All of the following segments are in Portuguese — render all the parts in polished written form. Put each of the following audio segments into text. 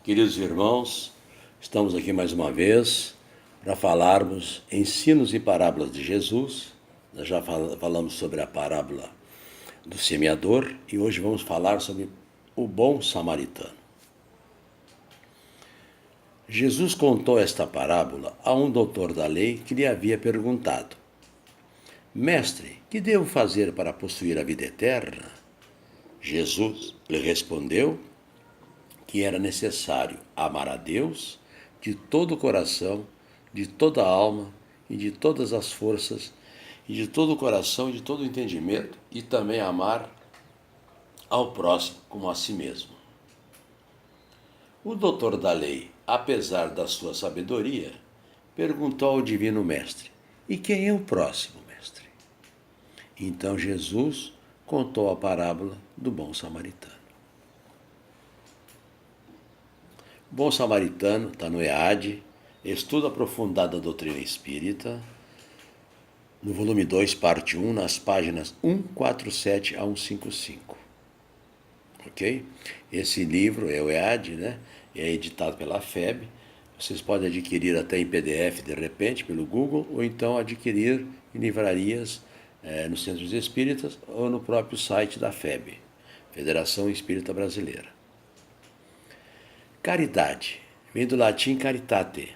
Queridos irmãos, estamos aqui mais uma vez para falarmos ensinos e parábolas de Jesus. Nós já falamos sobre a parábola do semeador e hoje vamos falar sobre o bom samaritano. Jesus contou esta parábola a um doutor da lei que lhe havia perguntado: Mestre, que devo fazer para possuir a vida eterna? Jesus lhe respondeu que era necessário amar a Deus de todo o coração, de toda a alma e de todas as forças, e de todo o coração e de todo o entendimento, e também amar ao próximo como a si mesmo. O doutor da lei, apesar da sua sabedoria, perguntou ao divino mestre: E quem é o próximo, mestre? Então Jesus contou a parábola do bom samaritano. Bom Samaritano, está no EAD, Estudo Aprofundado da Doutrina Espírita, no volume 2, parte 1, nas páginas 147 a 155. Ok? Esse livro é o EAD, né? É editado pela FEB. Vocês podem adquirir até em PDF, de repente, pelo Google, ou então adquirir em livrarias, nos centros espíritas, ou no próprio site da FEB, Federação Espírita Brasileira. Caridade vem do latim caritate,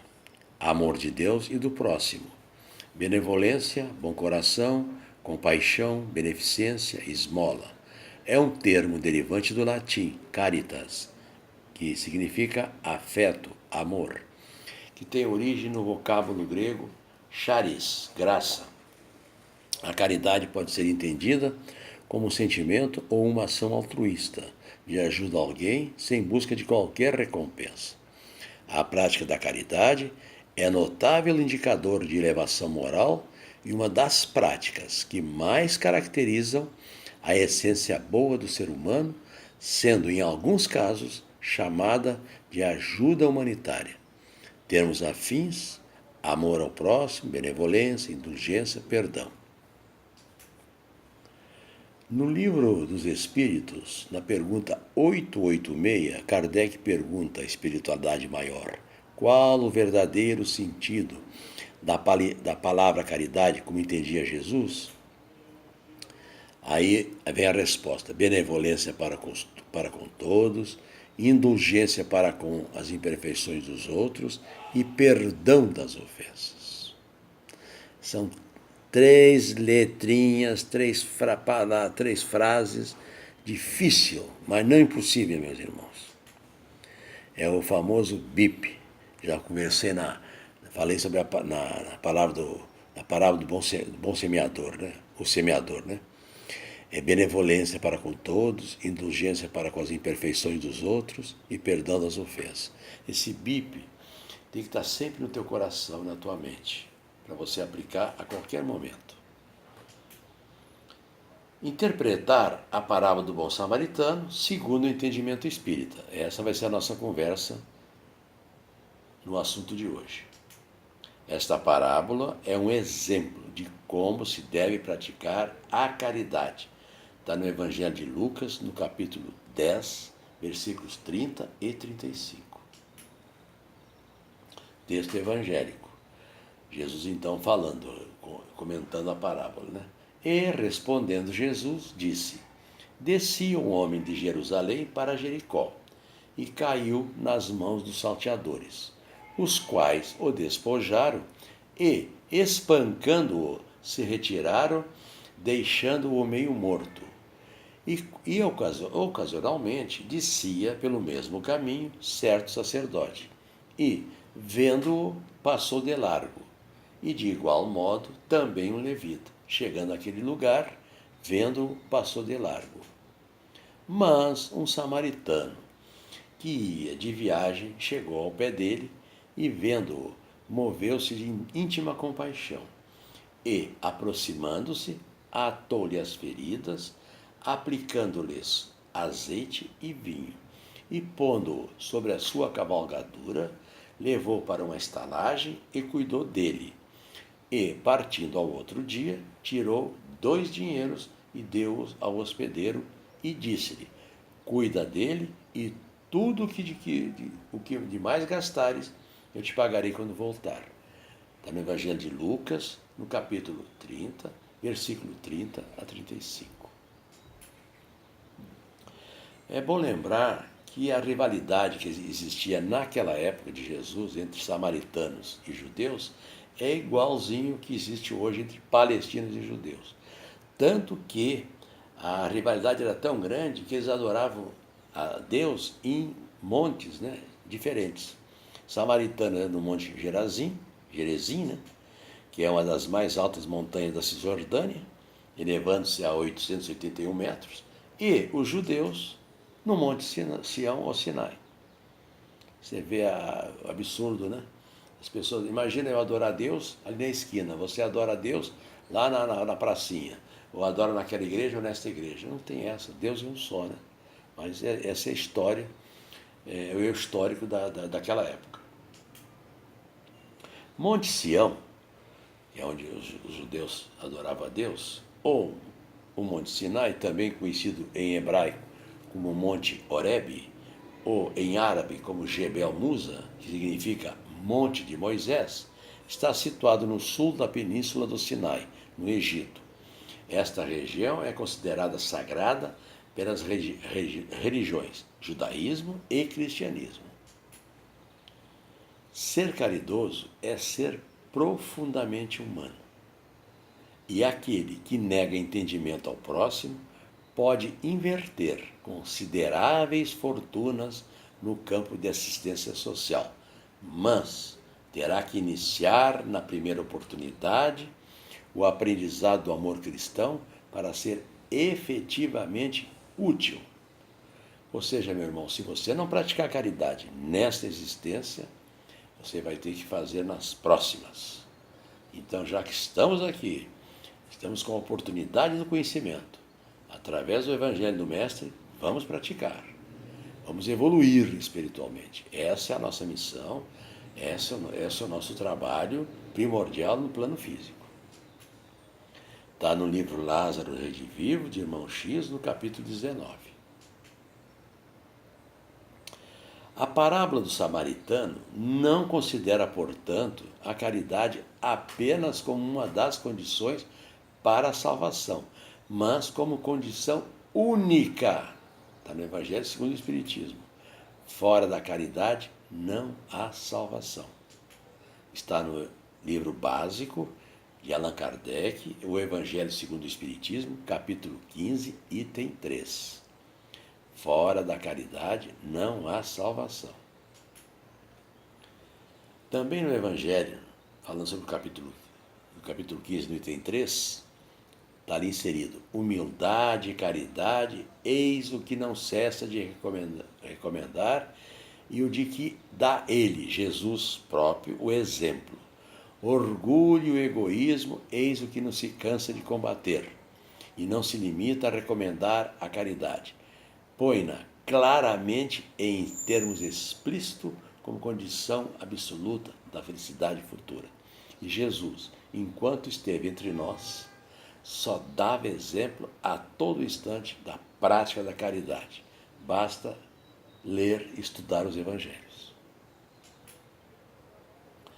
amor de Deus e do próximo. Benevolência, bom coração, compaixão, beneficência, esmola. É um termo derivante do latim caritas, que significa afeto, amor, que tem origem no vocábulo grego charis, graça. A caridade pode ser entendida como um sentimento ou uma ação altruísta, de ajuda a alguém sem busca de qualquer recompensa. A prática da caridade é notável indicador de elevação moral e uma das práticas que mais caracterizam a essência boa do ser humano, sendo, em alguns casos, chamada de ajuda humanitária. Termos afins: amor ao próximo, benevolência, indulgência, perdão. No Livro dos Espíritos, na pergunta 886, Kardec pergunta à espiritualidade maior: qual o verdadeiro sentido da palavra caridade, como entendia Jesus? Aí vem a resposta: benevolência para com todos, indulgência para com as imperfeições dos outros e perdão das ofensas. São três letrinhas, três frases, difícil, mas não impossível, meus irmãos. É o famoso BIP. Já conversei falei sobre na parábola do bom semeador, né? O semeador, né? É benevolência para com todos, indulgência para com as imperfeições dos outros e perdão das ofensas. Esse BIP tem que estar sempre no teu coração, na tua mente, para você aplicar a qualquer momento. Interpretar a parábola do bom samaritano segundo o entendimento espírita. Essa vai ser a nossa conversa no assunto de hoje. Esta parábola é um exemplo de como se deve praticar a caridade. Está no Evangelho de Lucas, no capítulo 10, versículos 30 e 35. Texto evangélico. Jesus então falando, comentando a parábola, né? E respondendo Jesus, disse: Descia um homem de Jerusalém para Jericó e caiu nas mãos dos salteadores, os quais o despojaram e, espancando-o, se retiraram, deixando-o meio morto. E ocasionalmente descia pelo mesmo caminho certo sacerdote, e, vendo-o, passou de largo. E de igual modo também um levita, chegando àquele lugar, vendo-o, passou de largo. Mas um samaritano, que ia de viagem, chegou ao pé dele e, vendo-o, moveu-se de íntima compaixão e, aproximando-se, atou-lhe as feridas, aplicando-lhes azeite e vinho, e, pondo-o sobre a sua cavalgadura, levou para uma estalagem e cuidou dele. E, partindo ao outro dia, tirou 2 dinheiros e deu-os ao hospedeiro e disse-lhe: Cuida dele e tudo o que de mais gastares, eu te pagarei quando voltar. Está no Evangelho de Lucas, no capítulo 30, versículo 30 a 35. É bom lembrar que a rivalidade que existia naquela época de Jesus entre samaritanos e judeus é igualzinho que existe hoje entre palestinos e judeus. Tanto que a rivalidade era tão grande que eles adoravam a Deus em montes, né, diferentes. Samaritano era no Monte Gerizim, né, que é uma das mais altas montanhas da Cisjordânia, elevando-se a 881 metros, e os judeus no Monte Sião ou Sinai. Você vê o absurdo, né? As pessoas, imagina eu adorar a Deus ali na esquina, você adora a Deus lá na pracinha, ou adora naquela igreja ou nesta igreja. Não tem essa, Deus é um só, né? Mas essa é a história, é o histórico daquela época. Monte Sião, que é onde os judeus adoravam a Deus, ou o Monte Sinai, também conhecido em hebraico como Monte Horebe, ou em árabe como Jebel Musa, que significa Monte de Moisés, está situado no sul da península do Sinai, no Egito. Esta região é considerada sagrada pelas religiões judaísmo e cristianismo. Ser caridoso é ser profundamente humano. E aquele que nega entendimento ao próximo pode inverter consideráveis fortunas no campo de assistência social, mas terá que iniciar na primeira oportunidade o aprendizado do amor cristão para ser efetivamente útil. Ou seja, meu irmão, se você não praticar caridade nesta existência, você vai ter que fazer nas próximas. Então, já que estamos aqui, estamos com a oportunidade do conhecimento, através do Evangelho do Mestre, vamos praticar. Vamos evoluir espiritualmente. Essa é a nossa missão, esse é o nosso trabalho primordial no plano físico. Está no livro Lázaro Redivivo, de Irmão X, no capítulo 19. A parábola do samaritano não considera, portanto, a caridade apenas como uma das condições para a salvação, mas como condição única. Está no Evangelho segundo o Espiritismo. Fora da caridade não há salvação. Está no livro básico de Allan Kardec, o Evangelho segundo o Espiritismo, capítulo 15, item 3. Fora da caridade não há salvação. Também no Evangelho, falando sobre o capítulo 15, no item 3, está ali inserido: humildade e caridade, eis o que não cessa de recomendar e o de que dá ele, Jesus próprio, o exemplo. Orgulho e egoísmo, eis o que não se cansa de combater e não se limita a recomendar a caridade. Põe-na claramente em termos explícitos como condição absoluta da felicidade futura. E Jesus, enquanto esteve entre nós, só dava exemplo a todo instante da prática da caridade. Basta ler e estudar os evangelhos.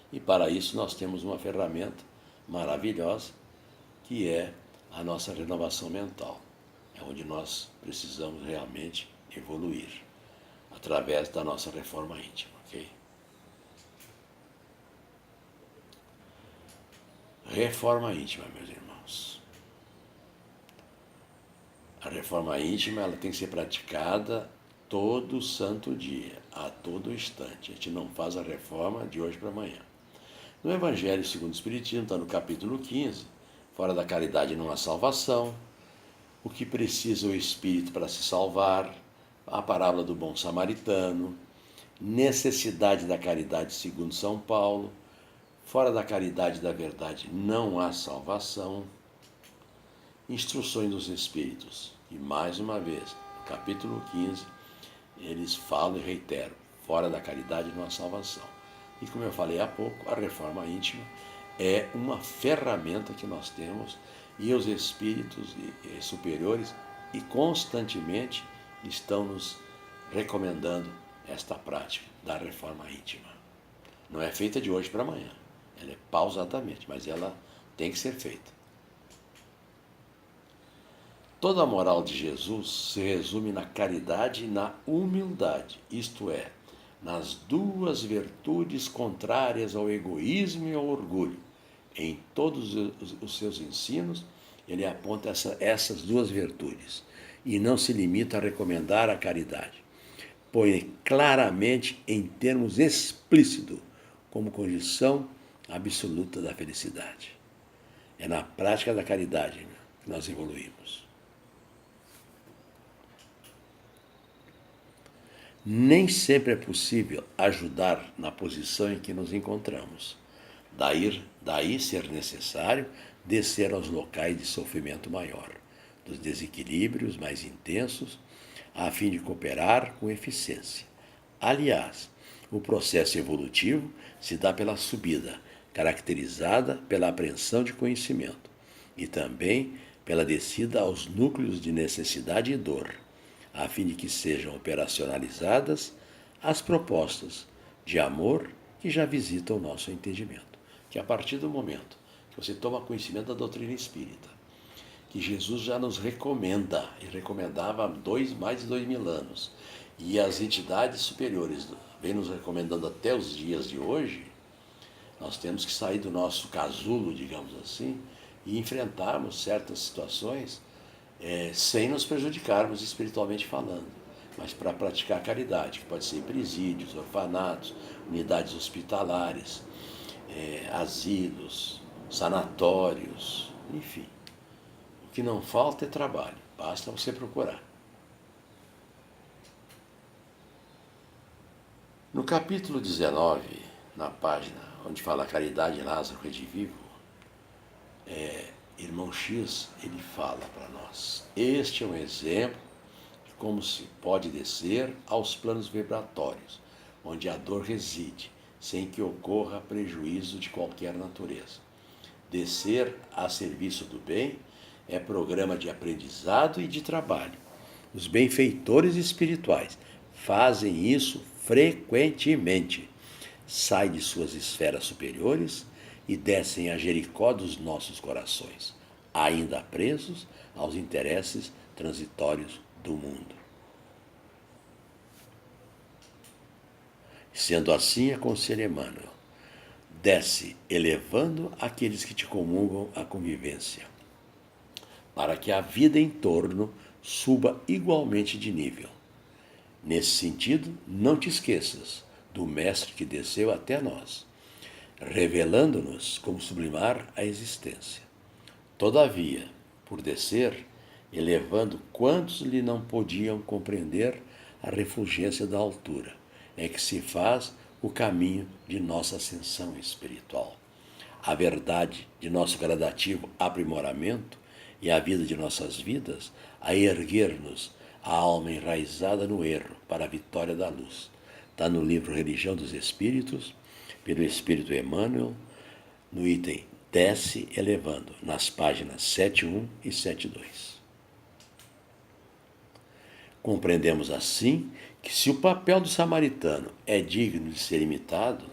E para isso nós temos uma ferramenta maravilhosa, que é a nossa renovação mental. É onde nós precisamos realmente evoluir, através da nossa reforma íntima, ok? Reforma íntima, meus irmãos. A reforma íntima, ela tem que ser praticada todo santo dia, a todo instante. A gente não faz a reforma de hoje para amanhã. No Evangelho segundo o Espiritismo, está no capítulo 15, fora da caridade não há salvação, o que precisa o espírito para se salvar, a parábola do bom samaritano, necessidade da caridade segundo São Paulo, fora da caridade da verdade não há salvação, instruções dos espíritos. E mais uma vez, no capítulo 15, eles falam e reiteram: fora da caridade não há salvação. E como eu falei há pouco, a reforma íntima é uma ferramenta que nós temos, e os espíritos superiores e constantemente estão nos recomendando esta prática da reforma íntima. Não é feita de hoje para amanhã. Ela é pausadamente, mas ela tem que ser feita. Toda a moral de Jesus se resume na caridade e na humildade, isto é, nas duas virtudes contrárias ao egoísmo e ao orgulho. Em todos os seus ensinos, ele aponta essas duas virtudes e não se limita a recomendar a caridade. Põe claramente em termos explícitos como condição absoluta da felicidade. É na prática da caridade que nós evoluímos. Nem sempre é possível ajudar na posição em que nos encontramos. Daí ser necessário descer aos locais de sofrimento maior, dos desequilíbrios mais intensos, a fim de cooperar com eficiência. Aliás, o processo evolutivo se dá pela subida, caracterizada pela apreensão de conhecimento, e também pela descida aos núcleos de necessidade e dor, a fim de que sejam operacionalizadas as propostas de amor que já visitam o nosso entendimento. Que a partir do momento que você toma conhecimento da doutrina espírita, que Jesus já nos recomenda, e recomendava há mais de 2000 anos, e as entidades superiores vêm nos recomendando até os dias de hoje, nós temos que sair do nosso casulo, digamos assim, e enfrentarmos certas situações sem nos prejudicarmos espiritualmente falando, mas para praticar caridade, que pode ser em presídios, orfanatos, unidades hospitalares, asilos, sanatórios, enfim. O que não falta é trabalho, basta você procurar. No capítulo 19, na página onde fala a caridade em Lázaro Redivivo, irmão X, ele fala para nós: este é um exemplo de como se pode descer aos planos vibratórios, onde a dor reside, sem que ocorra prejuízo de qualquer natureza. Descer a serviço do bem é programa de aprendizado e de trabalho. Os benfeitores espirituais fazem isso frequentemente. Saem de suas esferas superiores e descem a Jericó dos nossos corações, ainda presos aos interesses transitórios do mundo. Sendo assim, aconselha Emmanuel, desce elevando aqueles que te comungam a convivência, para que a vida em torno suba igualmente de nível. Nesse sentido, não te esqueças do Mestre que desceu até nós, revelando-nos como sublimar a existência. Todavia, por descer, elevando quantos lhe não podiam compreender a refulgência da altura, é que se faz o caminho de nossa ascensão espiritual. A verdade de nosso gradativo aprimoramento e a vida de nossas vidas a erguer-nos a alma enraizada no erro para a vitória da luz. Está no livro Religião dos Espíritos, pelo Espírito Emmanuel, no item Desce Elevando, nas páginas 71 e 72. Compreendemos assim que se o papel do samaritano é digno de ser imitado,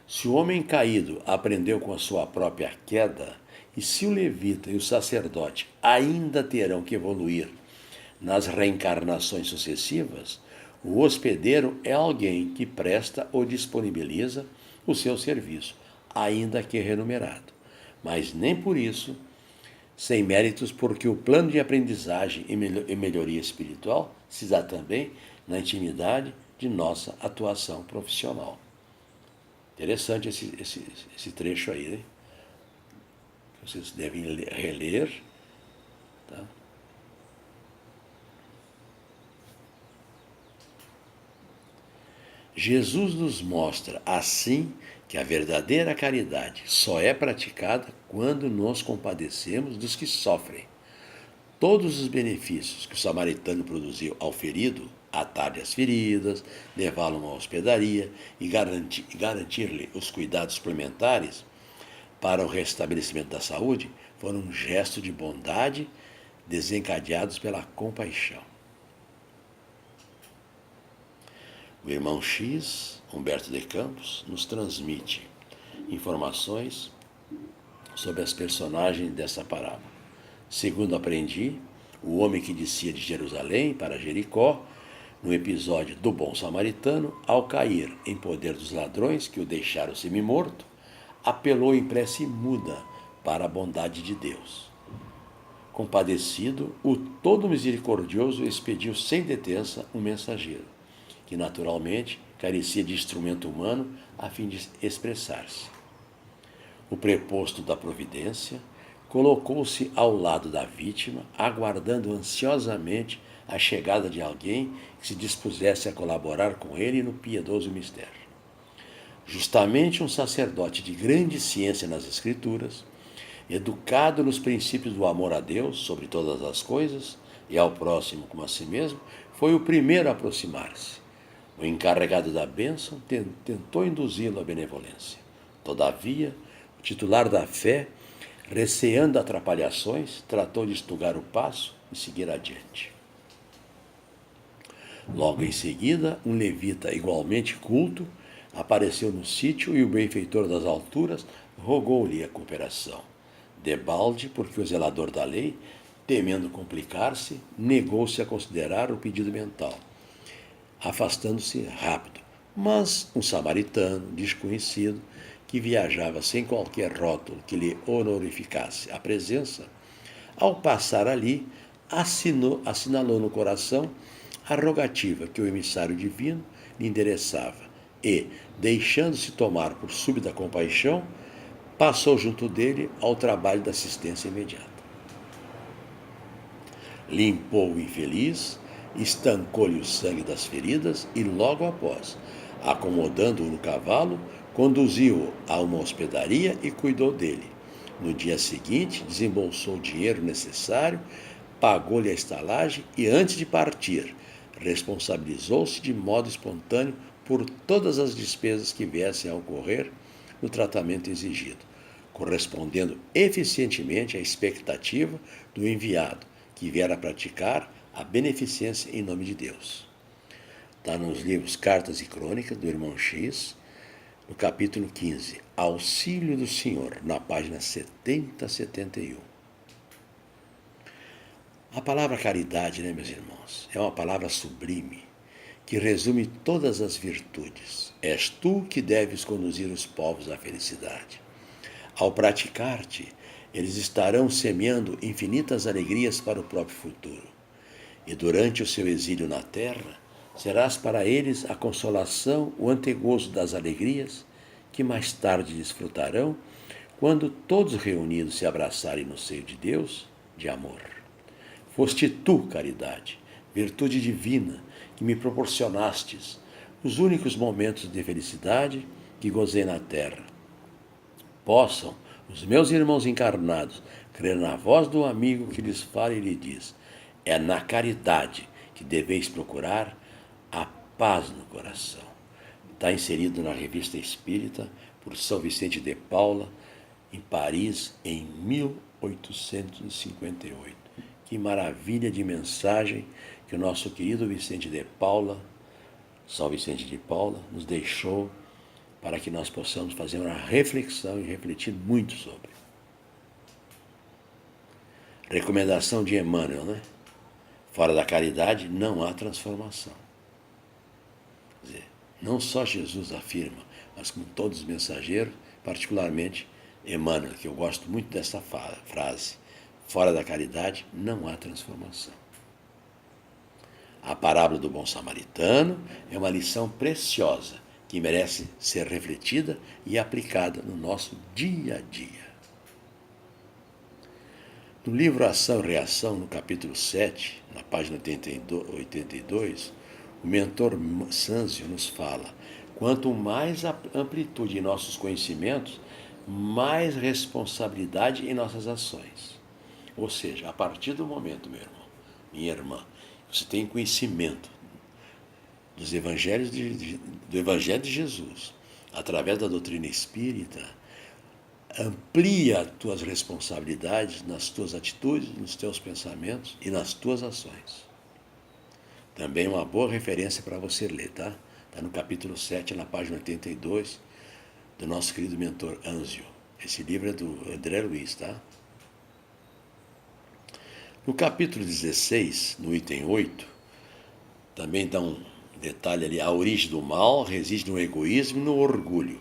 se o homem caído aprendeu com a sua própria queda, e se o levita e o sacerdote ainda terão que evoluir nas reencarnações sucessivas, o hospedeiro é alguém que presta ou disponibiliza o seu serviço, ainda que remunerado, mas nem por isso sem méritos, porque o plano de aprendizagem e melhoria espiritual se dá também na intimidade de nossa atuação profissional. Interessante esse trecho aí, né? Vocês devem reler. Tá? Jesus nos mostra, assim, que a verdadeira caridade só é praticada quando nos compadecemos dos que sofrem. Todos os benefícios que o samaritano produziu ao ferido, atar-lhe as feridas, levá-lo a uma hospedaria e garantir-lhe os cuidados suplementares para o restabelecimento da saúde, foram um gesto de bondade desencadeados pela compaixão. O irmão X, Humberto de Campos, nos transmite informações sobre as personagens dessa parábola. Segundo aprendi, o homem que descia de Jerusalém para Jericó, no episódio do Bom Samaritano, ao cair em poder dos ladrões que o deixaram semi-morto, apelou em prece muda para a bondade de Deus. Compadecido, o todo misericordioso expediu sem detença um mensageiro, que naturalmente carecia de instrumento humano a fim de expressar-se. O preposto da providência colocou-se ao lado da vítima, aguardando ansiosamente a chegada de alguém que se dispusesse a colaborar com ele no piedoso mistério. Justamente um sacerdote de grande ciência nas Escrituras, educado nos princípios do amor a Deus sobre todas as coisas e ao próximo como a si mesmo, foi o primeiro a aproximar-se. O encarregado da bênção tentou induzi-lo à benevolência. Todavia, o titular da fé, receando atrapalhações, tratou de estugar o passo e seguir adiante. Logo em seguida, um levita igualmente culto apareceu no sítio e o benfeitor das alturas rogou-lhe a cooperação. Debalde, porque o zelador da lei, temendo complicar-se, negou-se a considerar o pedido mental, afastando-se rápido. Mas um samaritano desconhecido, que viajava sem qualquer rótulo que lhe honorificasse a presença, ao passar ali, assinalou no coração a rogativa que o emissário divino lhe endereçava e, deixando-se tomar por súbita compaixão, passou junto dele ao trabalho da assistência imediata. Limpou o infeliz, estancou-lhe o sangue das feridas e, logo após, acomodando-o no cavalo, conduziu-o a uma hospedaria e cuidou dele. No dia seguinte, desembolsou o dinheiro necessário, pagou-lhe a estalagem e, antes de partir, responsabilizou-se de modo espontâneo por todas as despesas que viessem a ocorrer no tratamento exigido, correspondendo eficientemente à expectativa do enviado, que viera praticar a beneficência em nome de Deus. Está nos livros Cartas e Crônicas, do irmão X, no capítulo 15, Auxílio do Senhor, na página 70 a 71. A palavra caridade, meus irmãos, é uma palavra sublime, que resume todas as virtudes. És tu que deves conduzir os povos à felicidade. Ao praticar-te, eles estarão semeando infinitas alegrias para o próprio futuro. E durante o seu exílio na terra, serás para eles a consolação, o antegozo das alegrias, que mais tarde desfrutarão, quando todos reunidos se abraçarem no seio de Deus, de amor. Foste tu, caridade, virtude divina, que me proporcionastes os únicos momentos de felicidade que gozei na terra. Possam os meus irmãos encarnados crer na voz do amigo que lhes fala e lhe diz: é na caridade que deveis procurar a paz no coração. Está inserido na Revista Espírita por São Vicente de Paula, em Paris, em 1858. Que maravilha de mensagem que o nosso querido Vicente de Paula, São Vicente de Paula, nos deixou para que nós possamos fazer uma reflexão e refletir muito sobre. Recomendação de Emmanuel, né? Fora da caridade não há transformação. Quer dizer, não só Jesus afirma, mas como todos os mensageiros, particularmente Emmanuel, que eu gosto muito dessa frase. Fora da caridade não há transformação. A parábola do bom samaritano é uma lição preciosa que merece ser refletida e aplicada no nosso dia a dia. No livro Ação e Reação, no capítulo 7, na página 82, o mentor Sâncio nos fala: quanto mais amplitude em nossos conhecimentos, mais responsabilidade em nossas ações. Ou seja, a partir do momento, meu irmão, minha irmã, você tem conhecimento dos evangelhos do Evangelho de Jesus, através da doutrina espírita, amplia as tuas responsabilidades nas tuas atitudes, nos teus pensamentos e nas tuas ações. Também uma boa referência para você ler, tá? Está no capítulo 7, na página 82, do nosso querido mentor Anzio. Esse livro é do André Luiz, tá? No capítulo 16, no item 8, também dá um detalhe ali: a origem do mal reside no egoísmo e no orgulho.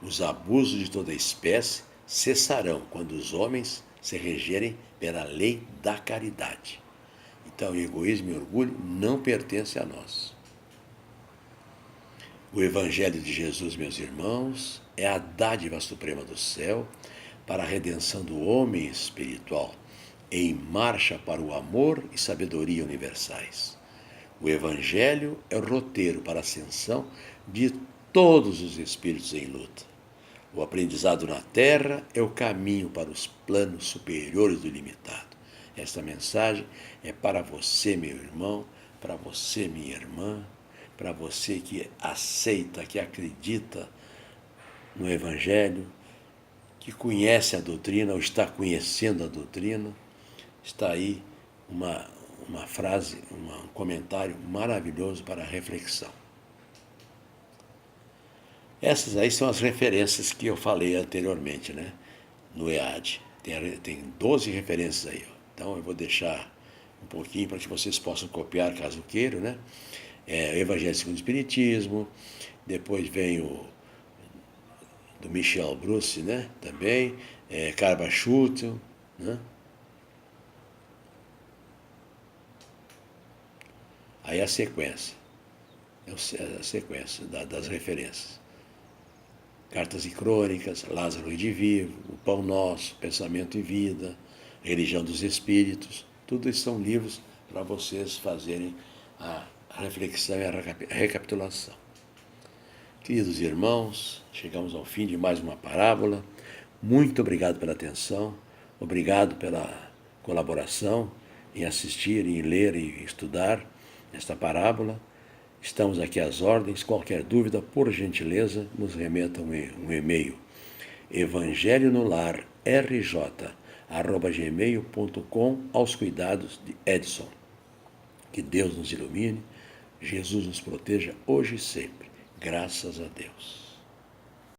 Os abusos de toda espécie cessarão quando os homens se regerem pela lei da caridade. Então, egoísmo e orgulho não pertencem a nós. O Evangelho de Jesus, meus irmãos, é a dádiva suprema do céu para a redenção do homem espiritual, em marcha para o amor e sabedoria universais. O Evangelho é o roteiro para a ascensão de todos os espíritos em luta. O aprendizado na Terra é o caminho para os planos superiores do ilimitado. Esta mensagem é para você, meu irmão, para você, minha irmã, para você que aceita, que acredita no Evangelho, que conhece a doutrina ou está conhecendo a doutrina. Está aí uma frase, um comentário maravilhoso para a reflexão. Essas aí são as referências que eu falei anteriormente, né? No EAD. Tem 12 referências aí. Ó. Então eu vou deixar um pouquinho para que vocês possam copiar, caso queiram, né? Evangelho segundo o Espiritismo, depois vem o do Michel Bruce, né? Também, Carva Schutel, né? Aí a sequência, a sequência das referências. Cartas e Crônicas, Lázaro de Vivo, O Pão Nosso, Pensamento e Vida, Religião dos Espíritos, tudo isso são livros para vocês fazerem a reflexão e a recapitulação. Queridos irmãos, chegamos ao fim de mais uma parábola. Muito obrigado pela atenção, obrigado pela colaboração em assistir, em ler e estudar esta parábola. Estamos aqui às ordens. Qualquer dúvida, por gentileza, nos remeta um e-mail: evangelionolar.rj@gmail.com, aos cuidados de Edson. Que Deus nos ilumine, Jesus nos proteja hoje e sempre. Graças a Deus.